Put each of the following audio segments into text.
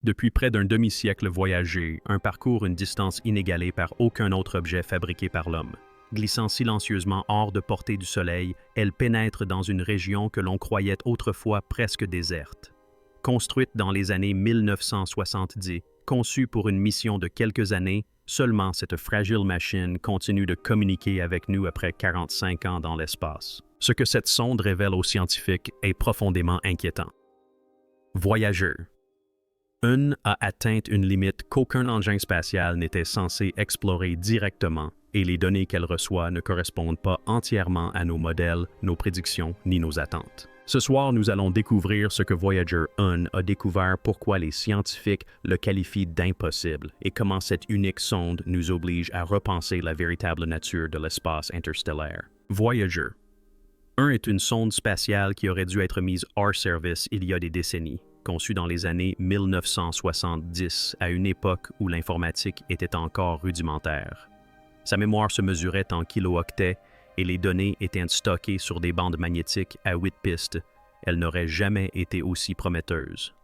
Depuis près d'un demi-siècle Voyager, un parcours une distance inégalée par aucun autre objet fabriqué par l'homme. Glissant silencieusement hors de portée du Soleil, elle pénètre dans une région que l'on croyait autrefois presque déserte. Construite dans les années 1970, conçue pour une mission de quelques années, seulement cette fragile machine continue de communiquer avec nous après 45 ans dans l'espace. Ce que cette sonde révèle aux scientifiques est profondément inquiétant. Voyager. UN a atteint une limite qu'aucun engin spatial n'était censé explorer directement, et les données qu'elle reçoit ne correspondent pas entièrement à nos modèles, nos prédictions ni nos attentes. Ce soir, nous allons découvrir ce que Voyager 1 a découvert, pourquoi les scientifiques le qualifient d'impossible et comment cette unique sonde nous oblige à repenser la véritable nature de l'espace interstellaire. Voyager 1 est une sonde spatiale qui aurait dû être mise hors service il y a des décennies, conçue dans les années 1970, à une époque où l'informatique était encore rudimentaire. Sa mémoire se mesurait en kilo-octets et les données étaient stockées sur des bandes magnétiques à 8 pistes. Elle n'aurait jamais été aussi prometteuse.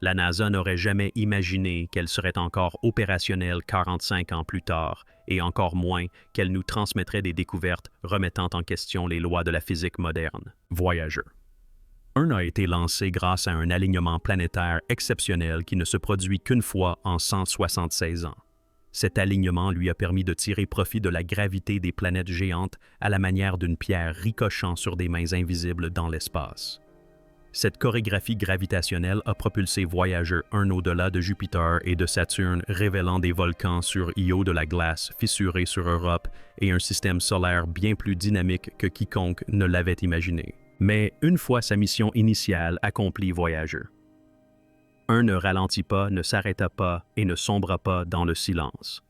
La NASA n'aurait jamais imaginé qu'elle serait encore opérationnelle 45 ans plus tard, et encore moins qu'elle nous transmettrait des découvertes remettant en question les lois de la physique moderne. Voyager 1 a été lancé grâce à un alignement planétaire exceptionnel qui ne se produit qu'une fois en 176 ans. Cet alignement lui a permis de tirer profit de la gravité des planètes géantes à la manière d'une pierre ricochant sur des mains invisibles dans l'espace. Cette chorégraphie gravitationnelle a propulsé Voyager 1 au-delà de Jupiter et de Saturne, révélant des volcans sur Io de la glace fissurée sur Europe et un système solaire bien plus dynamique que quiconque ne l'avait imaginé. Mais une fois sa mission initiale accomplie, Voyager 1 ne ralentit pas, ne s'arrêta pas et ne sombra pas dans le silence.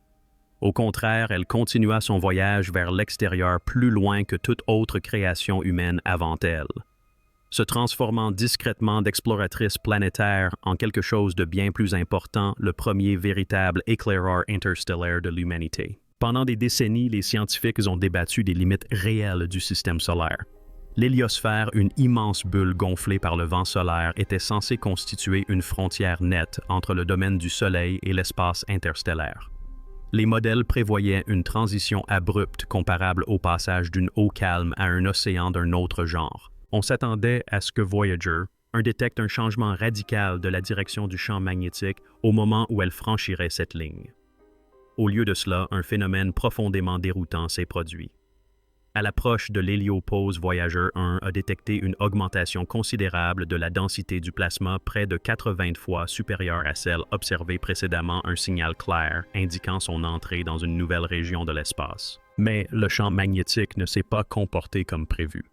Au contraire, elle continua son voyage vers l'extérieur plus loin que toute autre création humaine avant elle, se transformant discrètement d'exploratrice planétaire en quelque chose de bien plus important, le premier véritable éclaireur interstellaire de l'humanité. Pendant des décennies, les scientifiques ont débattu des limites réelles du système solaire. L'héliosphère, une immense bulle gonflée par le vent solaire, était censée constituer une frontière nette entre le domaine du Soleil et l'espace interstellaire. Les modèles prévoyaient une transition abrupte comparable au passage d'une eau calme à un océan d'un autre genre. On s'attendait à ce que Voyager 1 détecte un changement radical de la direction du champ magnétique au moment où elle franchirait cette ligne. Au lieu de cela, un phénomène profondément déroutant s'est produit. À l'approche de l'héliopause, Voyager 1 a détecté une augmentation considérable de la densité du plasma, près de 80 fois supérieure à celle observée précédemment, un signal clair indiquant son entrée dans une nouvelle région de l'espace. Mais le champ magnétique ne s'est pas comporté comme prévu.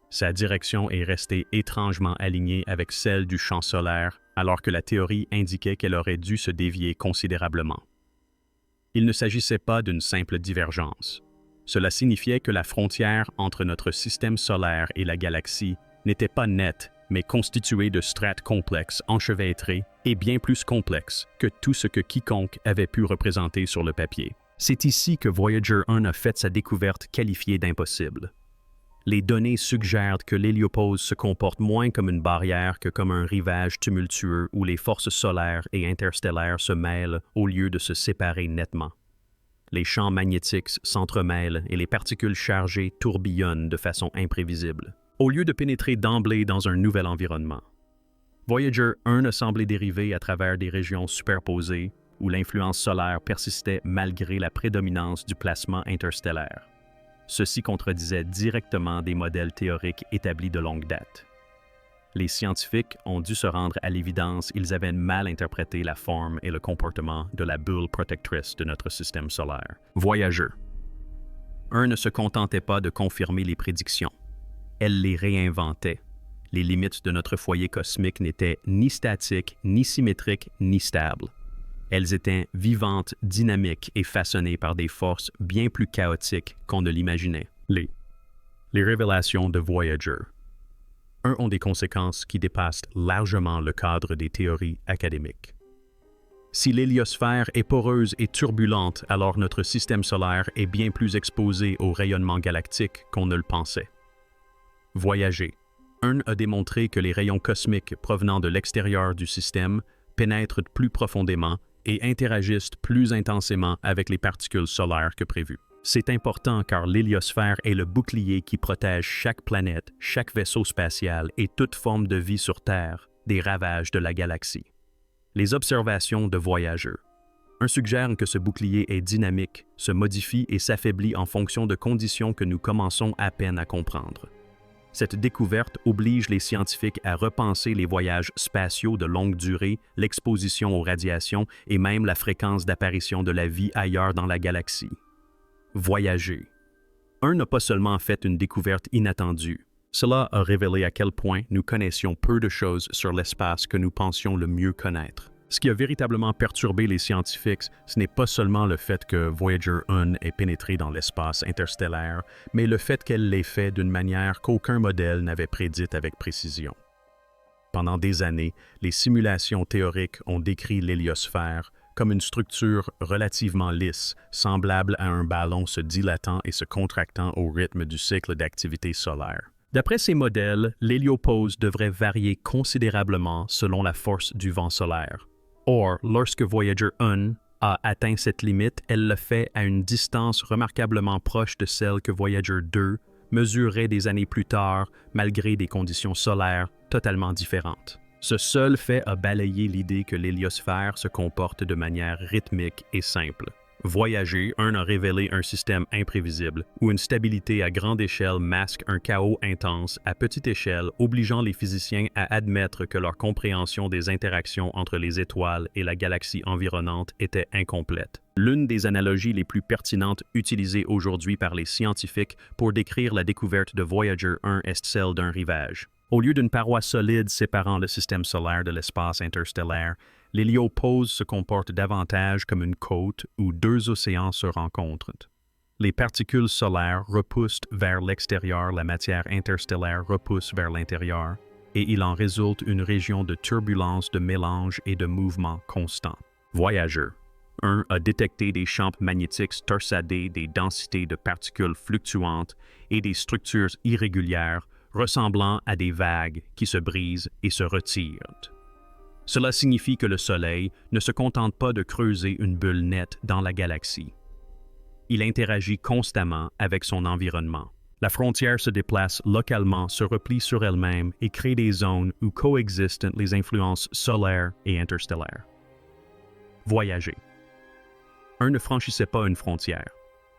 Sa direction est restée étrangement alignée avec celle du champ solaire, alors que la théorie indiquait qu'elle aurait dû se dévier considérablement. Il ne s'agissait pas d'une simple divergence. Cela signifiait que la frontière entre notre système solaire et la galaxie n'était pas nette, mais constituée de strates complexes, enchevêtrées et bien plus complexes que tout ce que quiconque avait pu représenter sur le papier. C'est ici que Voyager 1 a fait sa découverte qualifiée d'impossible. Les données suggèrent que l'héliopause se comporte moins comme une barrière que comme un rivage tumultueux où les forces solaires et interstellaires se mêlent au lieu de se séparer nettement. Les champs magnétiques s'entremêlent et les particules chargées tourbillonnent de façon imprévisible, au lieu de pénétrer d'emblée dans un nouvel environnement. Voyager 1 a semblé dériver à travers des régions superposées où l'influence solaire persistait malgré la prédominance du plasma interstellaire. Ceci contredisait directement des modèles théoriques établis de longue date. Les scientifiques ont dû se rendre à l'évidence, ils avaient mal interprété la forme et le comportement de la bulle protectrice de notre système solaire. Voyager 1 ne se contentait pas de confirmer les prédictions. Elle les réinventait. Les limites de notre foyer cosmique n'étaient ni statiques, ni symétriques, ni stables. Elles étaient vivantes, dynamiques et façonnées par des forces bien plus chaotiques qu'on ne l'imaginait. Les révélations de Voyager 1 ont des conséquences qui dépassent largement le cadre des théories académiques. Si l'héliosphère est poreuse et turbulente, alors notre système solaire est bien plus exposé au rayonnement galactique qu'on ne le pensait. Voyager 1 a démontré que les rayons cosmiques provenant de l'extérieur du système pénètrent plus profondément et interagissent plus intensément avec les particules solaires que prévu. C'est important car l'héliosphère est le bouclier qui protège chaque planète, chaque vaisseau spatial et toute forme de vie sur Terre des ravages de la galaxie. Les observations de Voyager. Un suggère que ce bouclier est dynamique, se modifie et s'affaiblit en fonction de conditions que nous commençons à peine à comprendre. Cette découverte oblige les scientifiques à repenser les voyages spatiaux de longue durée, l'exposition aux radiations et même la fréquence d'apparition de la vie ailleurs dans la galaxie. Voyager. Un n'a pas seulement fait une découverte inattendue. Cela a révélé à quel point nous connaissions peu de choses sur l'espace que nous pensions le mieux connaître. Ce qui a véritablement perturbé les scientifiques, ce n'est pas seulement le fait que Voyager 1 ait pénétré dans l'espace interstellaire, mais le fait qu'elle l'ait fait d'une manière qu'aucun modèle n'avait prédite avec précision. Pendant des années, les simulations théoriques ont décrit l'héliosphère comme une structure relativement lisse, semblable à un ballon se dilatant et se contractant au rythme du cycle d'activité solaire. D'après ces modèles, l'héliopause devrait varier considérablement selon la force du vent solaire. Or, lorsque Voyager 1 a atteint cette limite, elle le fait à une distance remarquablement proche de celle que Voyager 2 mesurerait des années plus tard, malgré des conditions solaires totalement différentes. Ce seul fait a balayé l'idée que l'héliosphère se comporte de manière rythmique et simple. Voyager 1 a révélé un système imprévisible, où une stabilité à grande échelle masque un chaos intense à petite échelle, obligeant les physiciens à admettre que leur compréhension des interactions entre les étoiles et la galaxie environnante était incomplète. L'une des analogies les plus pertinentes utilisées aujourd'hui par les scientifiques pour décrire la découverte de Voyager 1 est celle d'un rivage. Au lieu d'une paroi solide séparant le système solaire de l'espace interstellaire, l'héliopause se comporte davantage comme une côte où deux océans se rencontrent. Les particules solaires repoussent vers l'extérieur, la matière interstellaire repousse vers l'intérieur, et il en résulte une région de turbulence, de mélange et de mouvement constant. Voyager 1 a détecté des champs magnétiques torsadés, des densités de particules fluctuantes et des structures irrégulières ressemblant à des vagues qui se brisent et se retirent. Cela signifie que le Soleil ne se contente pas de creuser une bulle nette dans la galaxie. Il interagit constamment avec son environnement. La frontière se déplace localement, se replie sur elle-même et crée des zones où coexistent les influences solaires et interstellaires. Voyager. 1 ne franchissait pas une frontière.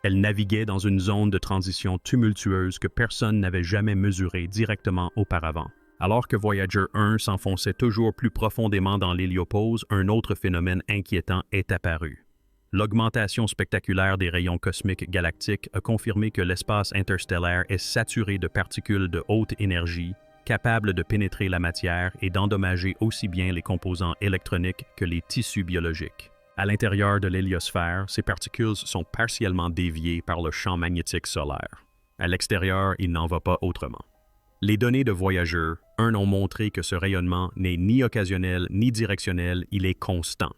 Elle naviguait dans une zone de transition tumultueuse que personne n'avait jamais mesurée directement auparavant. Alors que Voyager 1 s'enfonçait toujours plus profondément dans l'héliopause, un autre phénomène inquiétant est apparu. L'augmentation spectaculaire des rayons cosmiques galactiques a confirmé que l'espace interstellaire est saturé de particules de haute énergie, capables de pénétrer la matière et d'endommager aussi bien les composants électroniques que les tissus biologiques. À l'intérieur de l'héliosphère, ces particules sont partiellement déviées par le champ magnétique solaire. À l'extérieur, il n'en va pas autrement. Les données de Voyager 1 ont montré que ce rayonnement n'est ni occasionnel ni directionnel, il est constant.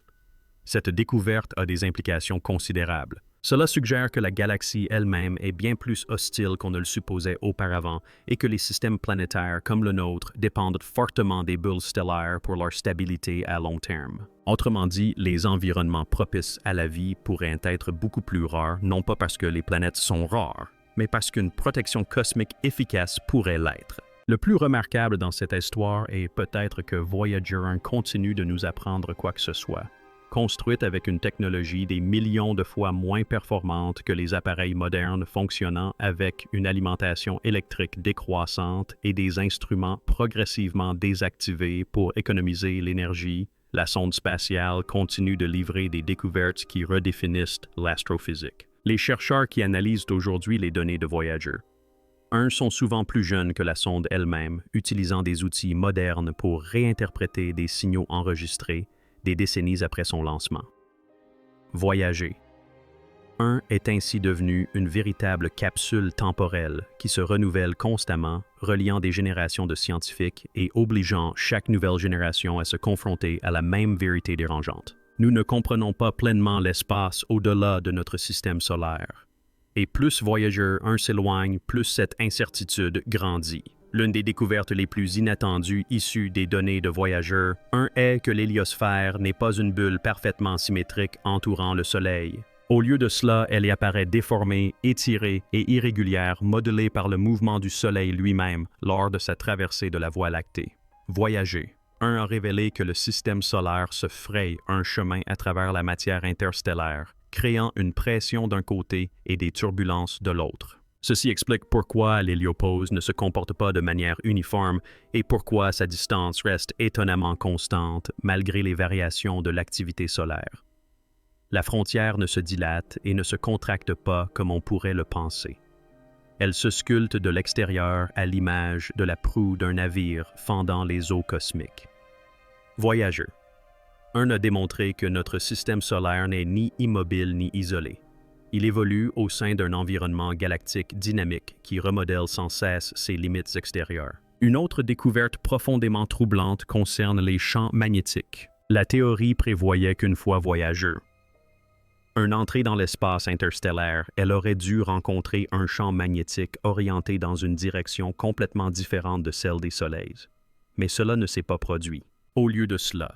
Cette découverte a des implications considérables. Cela suggère que la galaxie elle-même est bien plus hostile qu'on ne le supposait auparavant et que les systèmes planétaires comme le nôtre dépendent fortement des bulles stellaires pour leur stabilité à long terme. Autrement dit, les environnements propices à la vie pourraient être beaucoup plus rares, non pas parce que les planètes sont rares, mais parce qu'une protection cosmique efficace pourrait l'être. Le plus remarquable dans cette histoire est peut-être que Voyager 1 continue de nous apprendre quoi que ce soit. Construite avec une technologie des millions de fois moins performante que les appareils modernes fonctionnant avec une alimentation électrique décroissante et des instruments progressivement désactivés pour économiser l'énergie, la sonde spatiale continue de livrer des découvertes qui redéfinissent l'astrophysique. Les chercheurs qui analysent aujourd'hui les données de Voyager 1 sont souvent plus jeunes que la sonde elle-même, utilisant des outils modernes pour réinterpréter des signaux enregistrés des décennies après son lancement. Voyager 1 est ainsi devenu une véritable capsule temporelle qui se renouvelle constamment, reliant des générations de scientifiques et obligeant chaque nouvelle génération à se confronter à la même vérité dérangeante. Nous ne comprenons pas pleinement l'espace au-delà de notre système solaire. Et plus Voyager 1 s'éloigne, plus cette incertitude grandit. L'une des découvertes les plus inattendues issues des données de Voyager 1 est que l'héliosphère n'est pas une bulle parfaitement symétrique entourant le Soleil. Au lieu de cela, elle y apparaît déformée, étirée et irrégulière, modelée par le mouvement du Soleil lui-même lors de sa traversée de la Voie lactée. Voyager 1 a révélé que le système solaire se fraye un chemin à travers la matière interstellaire, créant une pression d'un côté et des turbulences de l'autre. Ceci explique pourquoi l'héliopause ne se comporte pas de manière uniforme et pourquoi sa distance reste étonnamment constante malgré les variations de l'activité solaire. La frontière ne se dilate et ne se contracte pas comme on pourrait le penser. Elle se sculpte de l'extérieur à l'image de la proue d'un navire fendant les eaux cosmiques. Voyager 1 a démontré que notre système solaire n'est ni immobile ni isolé. Il évolue au sein d'un environnement galactique dynamique qui remodèle sans cesse ses limites extérieures. Une autre découverte profondément troublante concerne les champs magnétiques. La théorie prévoyait qu'une fois Voyager 1 entrée dans l'espace interstellaire, elle aurait dû rencontrer un champ magnétique orienté dans une direction complètement différente de celle des soleils. Mais cela ne s'est pas produit. Au lieu de cela,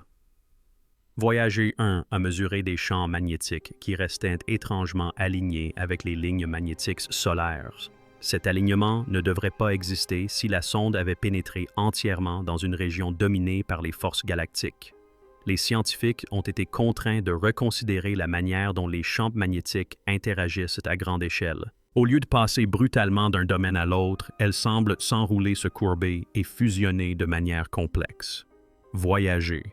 Voyager 1 a mesuré des champs magnétiques qui restaient étrangement alignés avec les lignes magnétiques solaires. Cet alignement ne devrait pas exister si la sonde avait pénétré entièrement dans une région dominée par les forces galactiques. Les scientifiques ont été contraints de reconsidérer la manière dont les champs magnétiques interagissent à grande échelle. Au lieu de passer brutalement d'un domaine à l'autre, elles semblent s'enrouler, se courber et fusionner de manière complexe. Voyager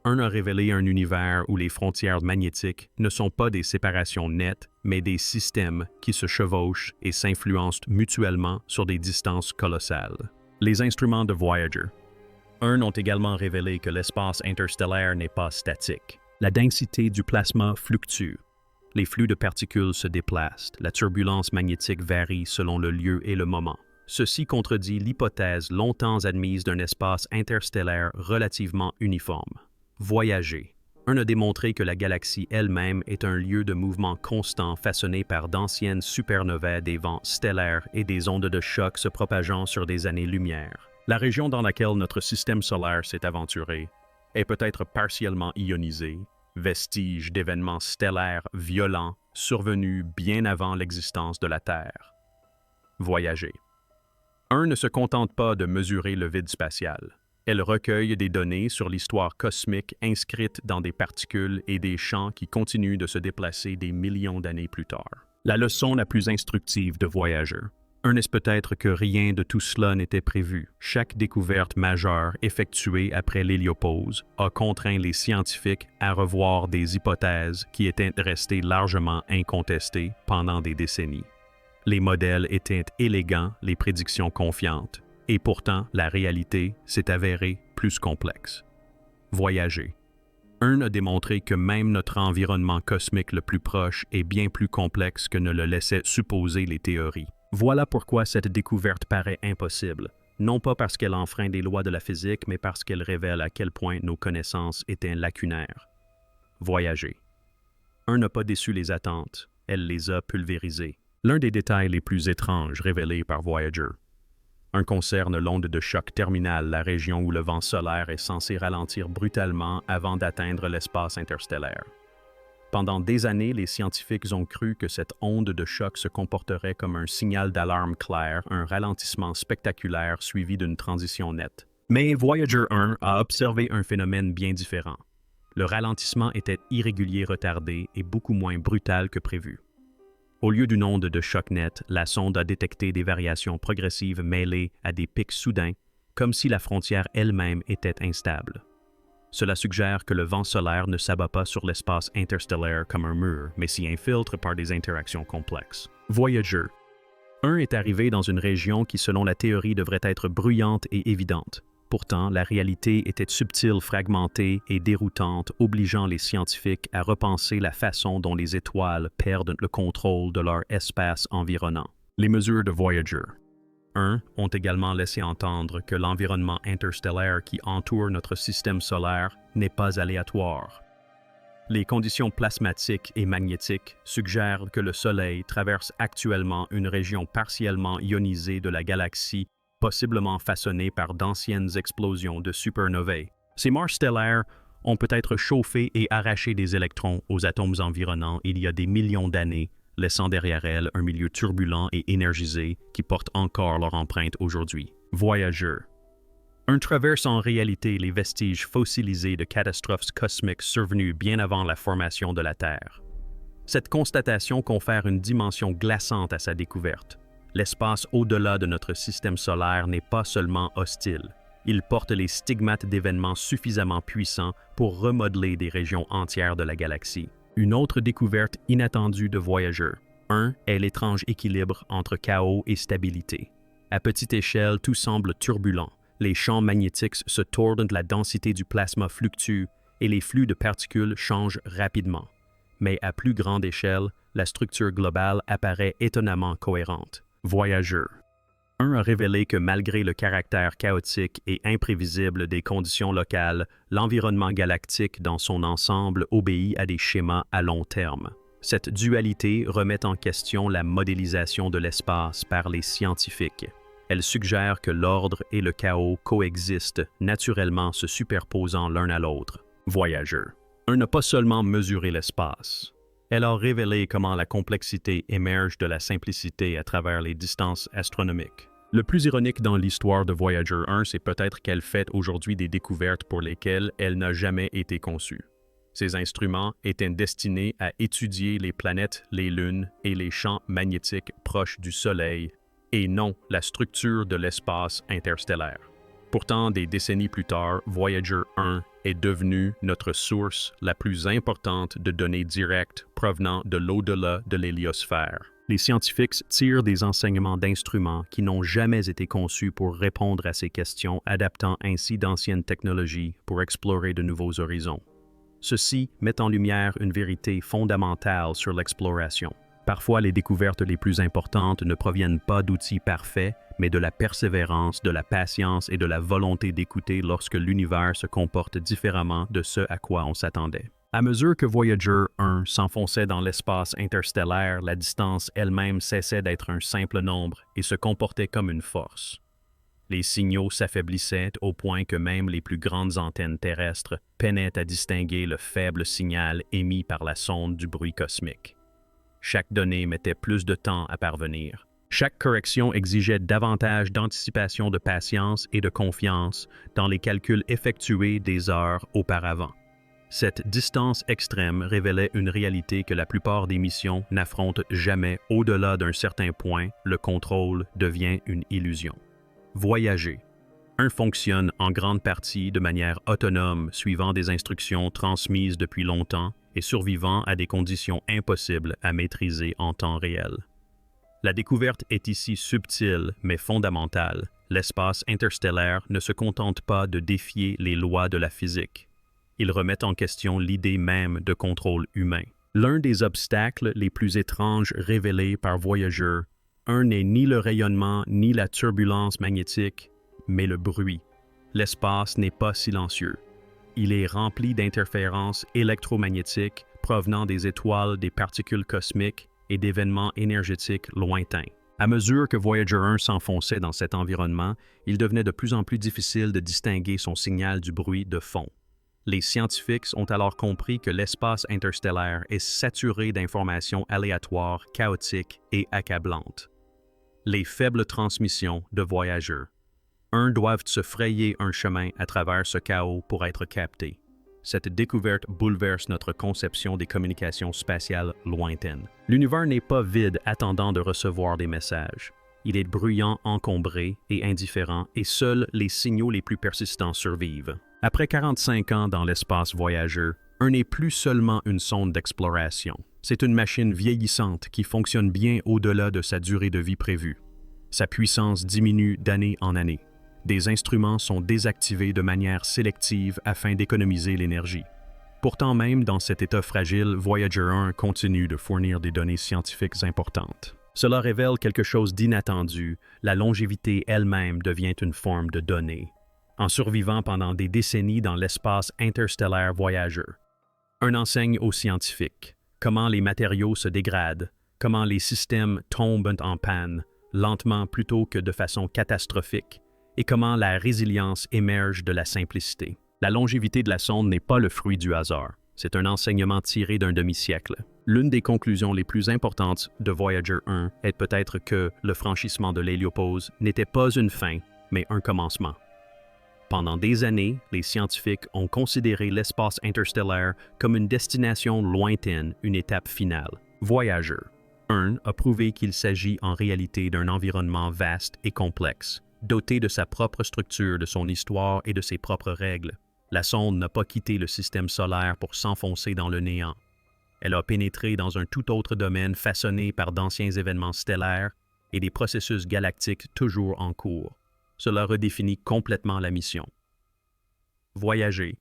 1 a révélé un univers où les frontières magnétiques ne sont pas des séparations nettes, mais des systèmes qui se chevauchent et s'influencent mutuellement sur des distances colossales. Les instruments de Voyager 1 ont également révélé que l'espace interstellaire n'est pas statique. La densité du plasma fluctue. Les flux de particules se déplacent. La turbulence magnétique varie selon le lieu et le moment. Ceci contredit l'hypothèse longtemps admise d'un espace interstellaire relativement uniforme. Voyager 1 a démontré que la galaxie elle-même est un lieu de mouvement constant façonné par d'anciennes supernovae, des vents stellaires et des ondes de choc se propageant sur des années-lumière. La région dans laquelle notre système solaire s'est aventuré est peut-être partiellement ionisée, vestige d'événements stellaires violents survenus bien avant l'existence de la Terre. Voyager 1 ne se contente pas de mesurer le vide spatial. Elle recueille des données sur l'histoire cosmique inscrites dans des particules et des champs qui continuent de se déplacer des millions d'années plus tard. La leçon la plus instructive de Voyager 1 est peut-être que rien de tout cela n'était prévu. Chaque découverte majeure effectuée après l'héliopause a contraint les scientifiques à revoir des hypothèses qui étaient restées largement incontestées pendant des décennies. Les modèles étaient élégants, les prédictions confiantes. Et pourtant, la réalité s'est avérée plus complexe. Voyager 1 a démontré que même notre environnement cosmique le plus proche est bien plus complexe que ne le laissaient supposer les théories. Voilà pourquoi cette découverte paraît impossible, non pas parce qu'elle enfreint des lois de la physique, mais parce qu'elle révèle à quel point nos connaissances étaient lacunaires. Voyager 1 n'a pas déçu les attentes, elle les a pulvérisées. L'un des détails les plus étranges révélés par Voyager 1 concerne l'onde de choc terminale, la région où le vent solaire est censé ralentir brutalement avant d'atteindre l'espace interstellaire. Pendant des années, les scientifiques ont cru que cette onde de choc se comporterait comme un signal d'alarme clair, un ralentissement spectaculaire suivi d'une transition nette. Mais Voyager 1 a observé un phénomène bien différent. Le ralentissement était irrégulier, retardé et beaucoup moins brutal que prévu. Au lieu d'une onde de choc net, la sonde a détecté des variations progressives mêlées à des pics soudains, comme si la frontière elle-même était instable. Cela suggère que le vent solaire ne s'abat pas sur l'espace interstellaire comme un mur, mais s'y infiltre par des interactions complexes. Voyager 1 est arrivé dans une région qui, selon la théorie, devrait être bruyante et évidente. Pourtant, la réalité était subtile, fragmentée et déroutante, obligeant les scientifiques à repenser la façon dont les étoiles perdent le contrôle de leur espace environnant. Les mesures de Voyager 1 ont également laissé entendre que l'environnement interstellaire qui entoure notre système solaire n'est pas aléatoire. Les conditions plasmatiques et magnétiques suggèrent que le Soleil traverse actuellement une région partiellement ionisée de la galaxie possiblement façonnées par d'anciennes explosions de supernovae. Ces morts stellaires ont peut-être chauffé et arraché des électrons aux atomes environnants il y a des millions d'années, laissant derrière elles un milieu turbulent et énergisé qui porte encore leur empreinte aujourd'hui. Voyager. Un traverse en réalité les vestiges fossilisés de catastrophes cosmiques survenues bien avant la formation de la Terre. Cette constatation confère une dimension glaçante à sa découverte. L'espace au-delà de notre système solaire n'est pas seulement hostile. Il porte les stigmates d'événements suffisamment puissants pour remodeler des régions entières de la galaxie. Une autre découverte inattendue de Voyager 1 est l'étrange équilibre entre chaos et stabilité. À petite échelle, tout semble turbulent. Les champs magnétiques se tordent, la densité du plasma fluctue et les flux de particules changent rapidement. Mais à plus grande échelle, la structure globale apparaît étonnamment cohérente. Voyager 1 a révélé que malgré le caractère chaotique et imprévisible des conditions locales, l'environnement galactique dans son ensemble obéit à des schémas à long terme. Cette dualité remet en question la modélisation de l'espace par les scientifiques. Elle suggère que l'ordre et le chaos coexistent, naturellement se superposant l'un à l'autre. Voyager 1 n'a pas seulement mesuré l'espace. Elle a révélé comment la complexité émerge de la simplicité à travers les distances astronomiques. Le plus ironique dans l'histoire de Voyager 1, c'est peut-être qu'elle fait aujourd'hui des découvertes pour lesquelles elle n'a jamais été conçue. Ces instruments étaient destinés à étudier les planètes, les lunes et les champs magnétiques proches du Soleil, et non la structure de l'espace interstellaire. Pourtant, des décennies plus tard, Voyager 1 est devenu notre source la plus importante de données directes provenant de l'au-delà de l'héliosphère. Les scientifiques tirent des enseignements d'instruments qui n'ont jamais été conçus pour répondre à ces questions, adaptant ainsi d'anciennes technologies pour explorer de nouveaux horizons. Ceci met en lumière une vérité fondamentale sur l'exploration. Parfois, les découvertes les plus importantes ne proviennent pas d'outils parfaits, mais de la persévérance, de la patience et de la volonté d'écouter lorsque l'univers se comporte différemment de ce à quoi on s'attendait. À mesure que Voyager 1 s'enfonçait dans l'espace interstellaire, la distance elle-même cessait d'être un simple nombre et se comportait comme une force. Les signaux s'affaiblissaient au point que même les plus grandes antennes terrestres peinaient à distinguer le faible signal émis par la sonde du bruit cosmique. Chaque donnée mettait plus de temps à parvenir. Chaque correction exigeait davantage d'anticipation, de patience et de confiance dans les calculs effectués des heures auparavant. Cette distance extrême révélait une réalité que la plupart des missions n'affrontent jamais. Au-delà d'un certain point, le contrôle devient une illusion. Voyager 1 fonctionne en grande partie de manière autonome, suivant des instructions transmises depuis longtemps et survivant à des conditions impossibles à maîtriser en temps réel. La découverte est ici subtile mais fondamentale. L'espace interstellaire ne se contente pas de défier les lois de la physique. Il remet en question l'idée même de contrôle humain. L'un des obstacles les plus étranges révélés par Voyager 1 n'est ni le rayonnement ni la turbulence magnétique, mais le bruit. L'espace n'est pas silencieux. Il est rempli d'interférences électromagnétiques provenant des étoiles, des particules cosmiques et d'événements énergétiques lointains. À mesure que Voyager 1 s'enfonçait dans cet environnement, il devenait de plus en plus difficile de distinguer son signal du bruit de fond. Les scientifiques ont alors compris que l'espace interstellaire est saturé d'informations aléatoires, chaotiques et accablantes. Les faibles transmissions de Voyager 1 doivent se frayer un chemin à travers ce chaos pour être captés. Cette découverte bouleverse notre conception des communications spatiales lointaines. L'univers n'est pas vide attendant de recevoir des messages. Il est bruyant, encombré et indifférent, et seuls les signaux les plus persistants survivent. Après 45 ans dans l'espace Voyager, 1 n'est plus seulement une sonde d'exploration. C'est une machine vieillissante qui fonctionne bien au-delà de sa durée de vie prévue. Sa puissance diminue d'année en année. Des instruments sont désactivés de manière sélective afin d'économiser l'énergie. Pourtant, même dans cet état fragile, Voyager 1 continue de fournir des données scientifiques importantes. Cela révèle quelque chose d'inattendu. La longévité elle-même devient une forme de données. En survivant pendant des décennies dans l'espace interstellaire Voyager, 1 enseigne aux scientifiques comment les matériaux se dégradent, comment les systèmes tombent en panne, lentement plutôt que de façon catastrophique, et comment la résilience émerge de la simplicité. La longévité de la sonde n'est pas le fruit du hasard. C'est un enseignement tiré d'un demi-siècle. L'une des conclusions les plus importantes de Voyager 1 est peut-être que le franchissement de l'héliopause n'était pas une fin, mais un commencement. Pendant des années, les scientifiques ont considéré l'espace interstellaire comme une destination lointaine, une étape finale. Voyager 1 a prouvé qu'il s'agit en réalité d'un environnement vaste et complexe, doté de sa propre structure, de son histoire et de ses propres règles. La sonde n'a pas quitté le système solaire pour s'enfoncer dans le néant. Elle a pénétré dans un tout autre domaine façonné par d'anciens événements stellaires et des processus galactiques toujours en cours. Cela redéfinit complètement la mission. Voyager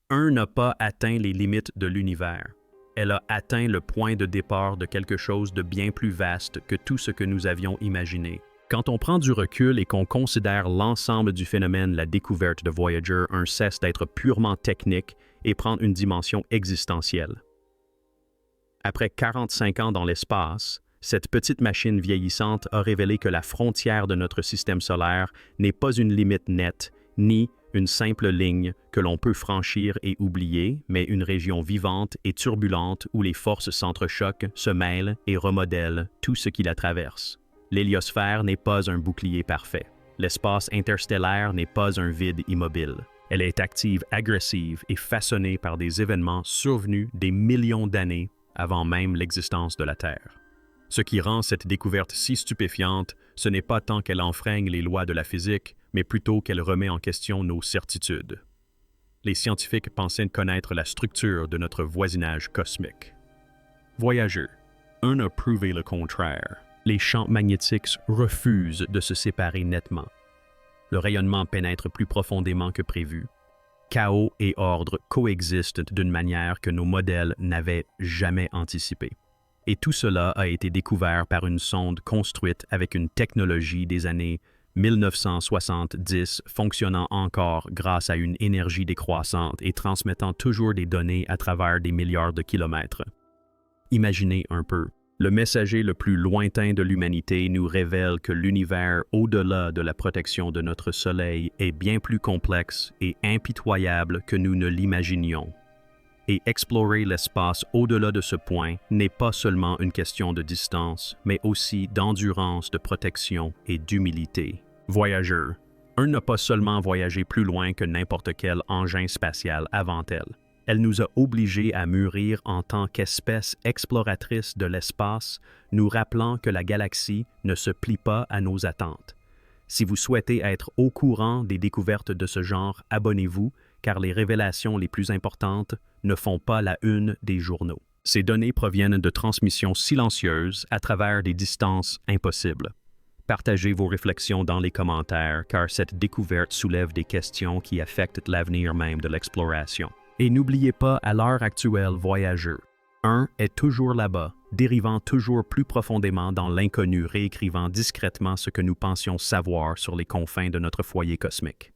1 n'a pas atteint les limites de l'univers. Elle a atteint le point de départ de quelque chose de bien plus vaste que tout ce que nous avions imaginé. Quand on prend du recul et qu'on considère l'ensemble du phénomène, la découverte de Voyager 1 cesse d'être purement technique et prend une dimension existentielle. Après 45 ans dans l'espace, cette petite machine vieillissante a révélé que la frontière de notre système solaire n'est pas une limite nette, ni une simple ligne que l'on peut franchir et oublier, mais une région vivante et turbulente où les forces s'entrechoquent, se mêlent et remodèlent tout ce qui la traverse. L'héliosphère n'est pas un bouclier parfait. L'espace interstellaire n'est pas un vide immobile. Elle est active, agressive et façonnée par des événements survenus des millions d'années avant même l'existence de la Terre. Ce qui rend cette découverte si stupéfiante, ce n'est pas tant qu'elle enfreigne les lois de la physique, mais plutôt qu'elle remet en question nos certitudes. Les scientifiques pensaient connaître la structure de notre voisinage cosmique. Voyager 1 a prouvé le contraire. Les champs magnétiques refusent de se séparer nettement. Le rayonnement pénètre plus profondément que prévu. Chaos et ordre coexistent d'une manière que nos modèles n'avaient jamais anticipée. Et tout cela a été découvert par une sonde construite avec une technologie des années 1970 fonctionnant encore grâce à une énergie décroissante et transmettant toujours des données à travers des milliards de kilomètres. Imaginez un peu. Le messager le plus lointain de l'humanité nous révèle que l'univers au-delà de la protection de notre Soleil est bien plus complexe et impitoyable que nous ne l'imaginions. Et explorer l'espace au-delà de ce point n'est pas seulement une question de distance, mais aussi d'endurance, de protection et d'humilité. Voyager 1 n'a pas seulement voyagé plus loin que n'importe quel engin spatial avant elle. Elle nous a obligés à mûrir en tant qu'espèce exploratrice de l'espace, nous rappelant que la galaxie ne se plie pas à nos attentes. Si vous souhaitez être au courant des découvertes de ce genre, abonnez-vous, car les révélations les plus importantes ne font pas la une des journaux. Ces données proviennent de transmissions silencieuses à travers des distances impossibles. Partagez vos réflexions dans les commentaires, car cette découverte soulève des questions qui affectent l'avenir même de l'exploration. Et n'oubliez pas, à l'heure actuelle, Voyager 1 est toujours là-bas, dérivant toujours plus profondément dans l'inconnu, réécrivant discrètement ce que nous pensions savoir sur les confins de notre foyer cosmique.